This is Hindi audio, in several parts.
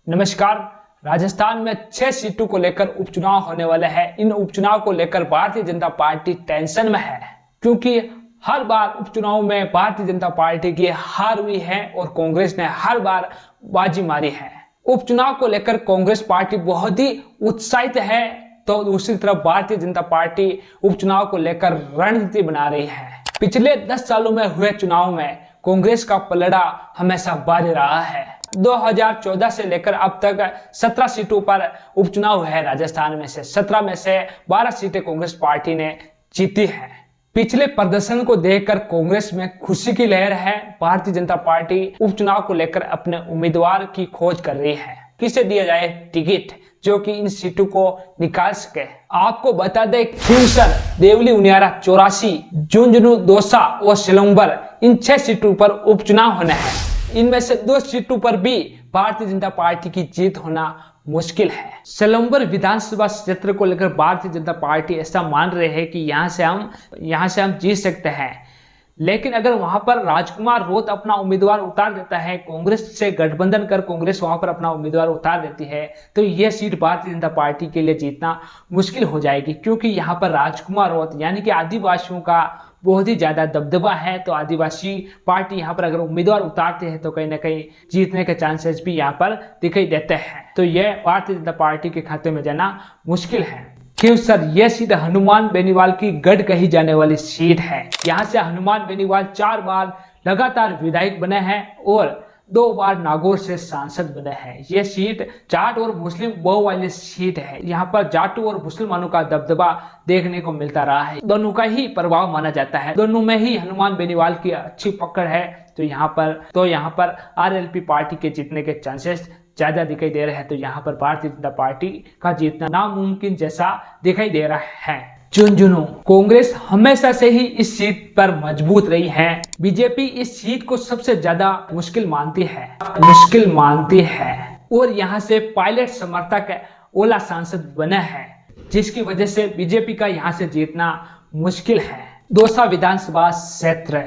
नमस्कार। राजस्थान में 6 सीटों को लेकर उपचुनाव होने वाले हैं। इन उपचुनाव को लेकर भारतीय जनता पार्टी टेंशन में है, क्योंकि हर बार उपचुनाव में भारतीय जनता पार्टी की हार हुई है और कांग्रेस ने हर बार बाजी मारी है। उपचुनाव को लेकर कांग्रेस पार्टी बहुत ही उत्साहित है, तो दूसरी तरफ भारतीय जनता पार्टी उपचुनाव को लेकर रणनीति बना रही है। पिछले 10 सालों में हुए चुनाव में कांग्रेस का पलड़ा हमेशा भारी रहा है। 2014 से लेकर अब तक 17 सीटों पर उपचुनाव है। राजस्थान में से 17 में से 12 सीटें कांग्रेस पार्टी ने जीती है। पिछले प्रदर्शन को देखकर कांग्रेस में खुशी की लहर है। भारतीय जनता पार्टी उपचुनाव को लेकर अपने उम्मीदवार की खोज कर रही है, किसे दिया जाए टिकट जो कि इन सीटों को निकाल सके। आपको बता दें, खींवसर, देवली उनियारा 84, झुंझुनू, दौसा और सिलंबर इन 6 सीटों पर उपचुनाव होने हैं। इनमें से 2 सीटों पर भी भारतीय जनता पार्टी की जीत होना मुश्किल है। सिलंबर विधानसभा क्षेत्र को लेकर भारतीय जनता पार्टी ऐसा मान रहे हैं कि यहाँ से हम जीत सकते हैं, लेकिन अगर वहां पर राजकुमार रोत अपना उम्मीदवार उतार देता है, कांग्रेस से गठबंधन कर कांग्रेस वहां पर अपना उम्मीदवार उतार देती है, तो यह सीट भारतीय जनता पार्टी के लिए जीतना मुश्किल हो जाएगी, क्योंकि यहाँ पर राजकुमार रोत यानी कि आदिवासियों का बहुत ही ज्यादा दबदबा है। तो आदिवासी पार्टी यहाँ पर अगर उम्मीदवार उतारते हैं तो कहीं ना कहीं जीतने के चांसेस भी यहाँ पर दिखाई देते हैं। तो यह भारतीय जनता पार्टी के खाते में जाना मुश्किल है। क्यों सर, यह सीट हनुमान बेनीवाल की गढ़ कही जाने वाली सीट है। यहाँ से हनुमान बेनीवाल 4 बार लगातार विधायक बने हैं और 2 बार नागौर से सांसद बने हैं। यह सीट जाट और मुस्लिम बहु वाली सीट है। यहाँ पर जाटों और मुसलमानों का दबदबा देखने को मिलता रहा है। दोनों का ही प्रभाव माना जाता है, दोनों में ही हनुमान बेनीवाल की अच्छी पकड़ है। तो यहाँ पर आरएलपी पार्टी के जीतने के चांसेस ज्यादा दिखाई दे रहे हैं। तो यहाँ पर भारतीय जनता पार्टी का जीतना नामुमकिन जैसा दिखाई दे रहा है। झुंझुनू, कांग्रेस हमेशा से ही इस सीट पर मजबूत रही है। बीजेपी इस सीट को सबसे ज्यादा मुश्किल मानती है और यहाँ से पायलट समर्थक ओला सांसद बने हैं, जिसकी वजह से बीजेपी का यहाँ से जीतना मुश्किल है। दौसा विधानसभा क्षेत्र,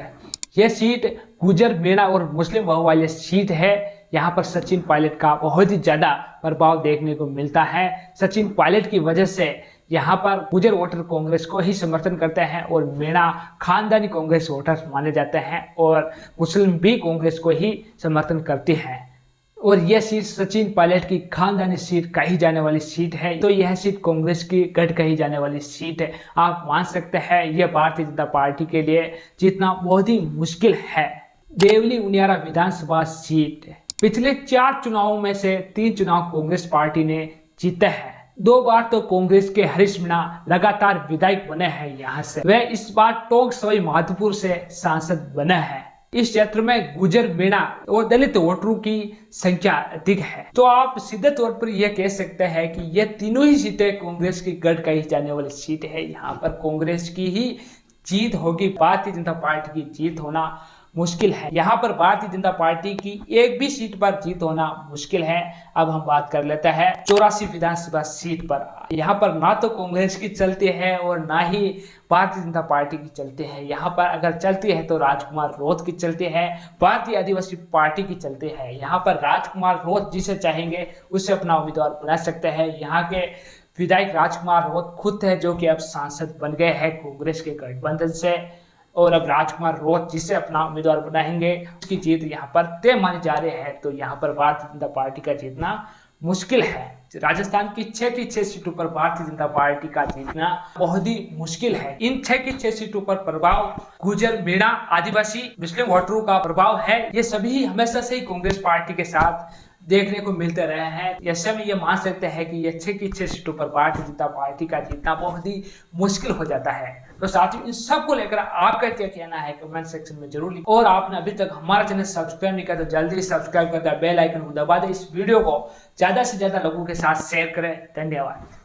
यह सीट गुजर, मेड़ा और मुस्लिम बहु वाली सीट है। यहाँ पर सचिन पायलट का बहुत ही ज्यादा प्रभाव देखने को मिलता है। सचिन पायलट की वजह से यहाँ पर गुजर वोटर कांग्रेस को ही समर्थन करते हैं और मेड़ा खानदानी कांग्रेस वोटर माने जाते हैं और मुस्लिम भी कांग्रेस को ही समर्थन करती हैं। और यह सीट सचिन पायलट की खानदानी सीट कही जाने वाली सीट है। तो यह सीट कांग्रेस की गढ़ कही जाने वाली सीट है। आप मान सकते हैं यह भारतीय जनता पार्टी के लिए जीतना बहुत ही मुश्किल है। देवली उनियारा विधानसभा सीट, पिछले 4 चुनावों में से 3 चुनाव कांग्रेस पार्टी ने जीते हैं। 2 बार तो कांग्रेस के हरीश मीणा लगातार विधायक बने हैं। यहाँ से वे इस बार टोंक सवाई माधोपुर से सांसद बने हैं। इस क्षेत्र में गुजर, मेड़ा और दलित वोटरों की संख्या अधिक है। तो आप सीधे तौर पर यह कह सकते हैं कि ये तीनों ही सीटें कांग्रेस की गढ़ कही जाने वाली सीट है। यहाँ पर कांग्रेस की ही जीत होगी, भारतीय जनता पार्टी की जीत होना मुश्किल है। यहाँ पर भारतीय जनता पार्टी की एक भी सीट पर जीत होना मुश्किल है। अब हम बात कर लेते हैं 84 विधानसभा सीट पर। यहाँ पर ना तो कांग्रेस की चलती है और ना ही भारतीय जनता पार्टी की चलती है। यहाँ पर अगर चलती है तो राजकुमार रोत की चलती है, भारतीय आदिवासी पार्टी की चलती है। यहाँ पर राजकुमार रोत जिसे चाहेंगे उससे अपना उम्मीदवार बना सकते हैं। यहाँ के विधायक राजकुमार रोत खुद है, जो कि अब सांसद बन गए हैं कांग्रेस के गठबंधन से, और अब राजकुमार रोत जिसे अपना उम्मीदवार बनाएंगे उसकी जीत यहाँ पर तय मानी जा रही है। तो यहाँ पर भारतीय जनता पार्टी का जीतना मुश्किल है। राजस्थान की 6 की 6 सीटों पर भारतीय जनता पार्टी का जीतना बहुत ही मुश्किल है। इन 6 की 6 सीटों पर प्रभाव गुजर, मेड़ा, आदिवासी, मुस्लिम वोटरों का प्रभाव है। ये सभी हमेशा से ही कांग्रेस पार्टी के साथ देखने को मिलते रहे हैं। ऐसे में ये मान सकते हैं कि ये 6 की 6 सीटों पर भारतीय जनता पार्टी का जीतना बहुत ही मुश्किल हो जाता है। तो साथियों, इन सब को लेकर आपका क्या कहना है कमेंट सेक्शन में जरूर लिखो। और आपने अभी तक हमारा चैनल सब्सक्राइब नहीं किया तो जल्दी सब्सक्राइब कर दे, बेल आइकन को दबा दे। इस वीडियो को ज्यादा से ज्यादा लोगों के साथ शेयर करें। धन्यवाद।